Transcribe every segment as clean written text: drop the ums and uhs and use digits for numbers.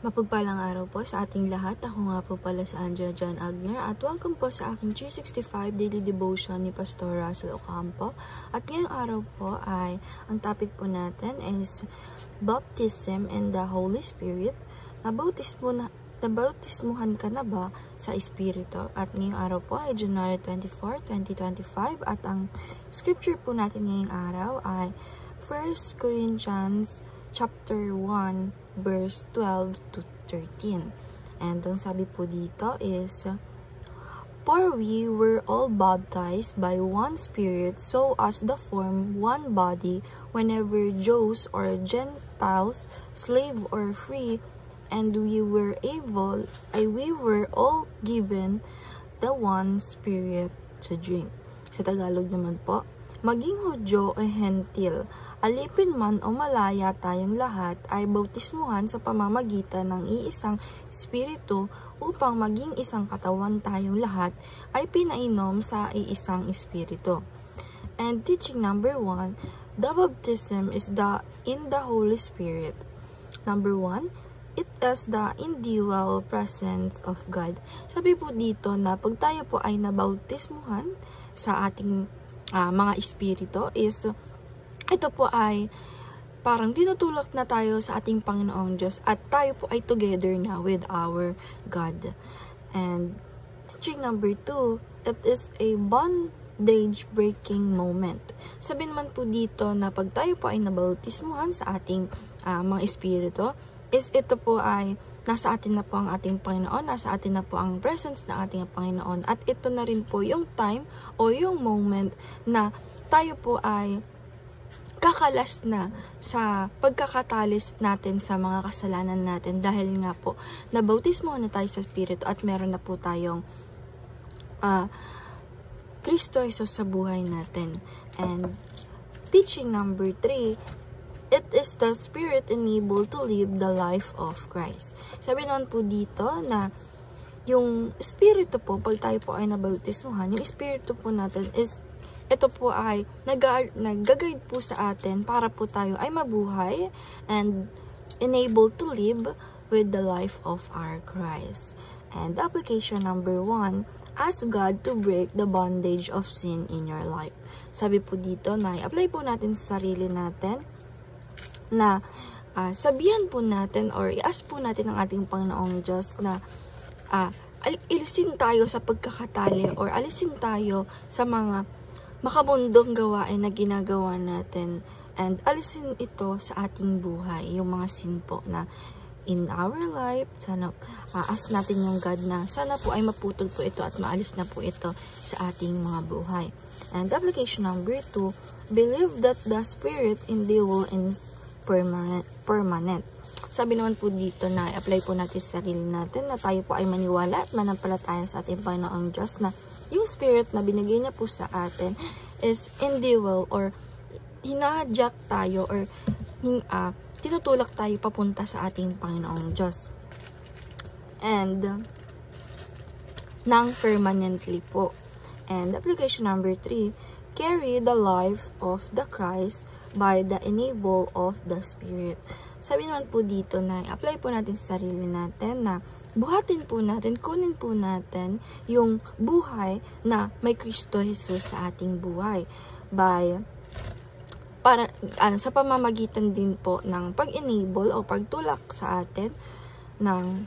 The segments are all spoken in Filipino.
Mapagpalang araw po sa ating lahat. Ako nga po pala si Andrea John Agner at welcome po sa aking 365 Daily Devotion ni Pastor Russell Ocampo. At ngayong araw po ay ang topic po natin is Baptism in the Holy Spirit. Nabautismuhan ka na ba sa Espiritu? At ngayong araw po ay January 24, 2025 at ang scripture po natin ngayong araw ay 1 Corinthians chapter 1 verse 12 to 13. And ang sabi po dito is, For we were all baptized by one Spirit so as to form one body, whenever Jews or Gentiles, slave or free, and we were all given the one Spirit to drink. Sa Tagalog naman po, maging Hudyo o Hentil, alipin man o malaya tayong lahat ay bautismuhan sa pamamagitan ng iisang Espiritu upang maging isang katawan tayong lahat ay pinainom sa iisang Espiritu. And teaching number 1, the baptism is in the Holy Spirit. Number 1, it is the indwelling presence of God. Sabi po dito na pag tayo po ay nabautismuhan sa ating mga espiritu is ito po ay parang tinutulak na tayo sa ating Panginoong Diyos at tayo po ay together na with our God. And teaching number 2, it is a bondage breaking moment. Sabi naman po dito na pag tayo po ay nabautismuhan sa ating mga espiritu is ito po ay nasa atin na po ang ating Panginoon, nasa atin na po ang presence ng ating Panginoon. At ito na rin po yung time o yung moment na tayo po ay kakalas na sa pagkakatalis natin sa mga kasalanan natin dahil nga po nabautismuhan na tayo sa Espiritu at meron na po tayong Kristo Jesus sa buhay natin. And teaching number 3, it is the Spirit enabled to live the life of Christ. Sabi naman po dito na yung Espiritu po, pag tayo po ay nabautismuhan, yung Espiritu po natin is, ito po ay nag-guide po sa atin para po tayo ay mabuhay and enabled to live with the life of our Christ. And application number 1, ask God to break the bondage of sin in your life. Sabi po dito na i-apply po natin sa sarili natin na sabihan po natin or i-ask po natin ang ating Panginoong Diyos na alisin tayo sa pagkakatali or alisin tayo sa mga makabundong gawain na ginagawa natin and alisin ito sa ating buhay, yung mga sin po na in our life. Sana ask natin yung God na sana po ay maputol po ito at maalis na po ito sa ating mga buhay. And application number 2, believe that the Spirit indwelling is permanent. Sabi naman po dito na i-apply po natin sa sarili natin na tayo po ay maniwala at manampalataya sa ating Panginoong Diyos na yung Spirit na binigay niya po sa atin is indwell or hinahadyak tayo or tinutulak tayo papunta sa ating Panginoong Diyos. And nang permanently po. And application number 3, carry the life of the Christ by the enable of the Spirit. Sabi naman po dito na i-apply po natin sa sarili natin na buhatin po natin, kunin po natin yung buhay na may Kristo Jesus sa ating buhay sa pamamagitan din po ng pag-enable o pagtulak sa atin ng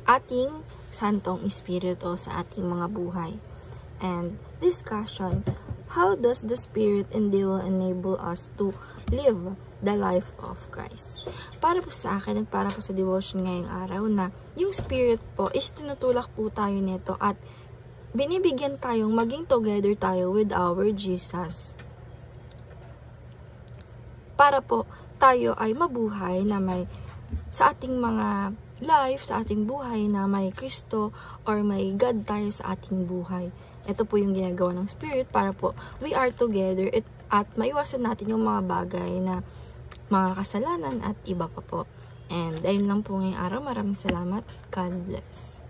ating Santong Espiritu sa ating mga buhay. And discussion, how does the Spirit enable us to live the life of Christ? Para po sa akin at para po sa devotion ngayong araw na yung Spirit po is tinutulak po tayo nito at binibigyan tayong maging together tayo with our Jesus. Para po tayo ay mabuhay na may sa ating mga life, sa ating buhay na may Kristo or may God tayo sa ating buhay. Ito po yung ginagawa ng Spirit para po we are together at maiwasan natin yung mga bagay na mga kasalanan at iba pa po. And ayun lang po ngayong araw. Maraming salamat. God bless.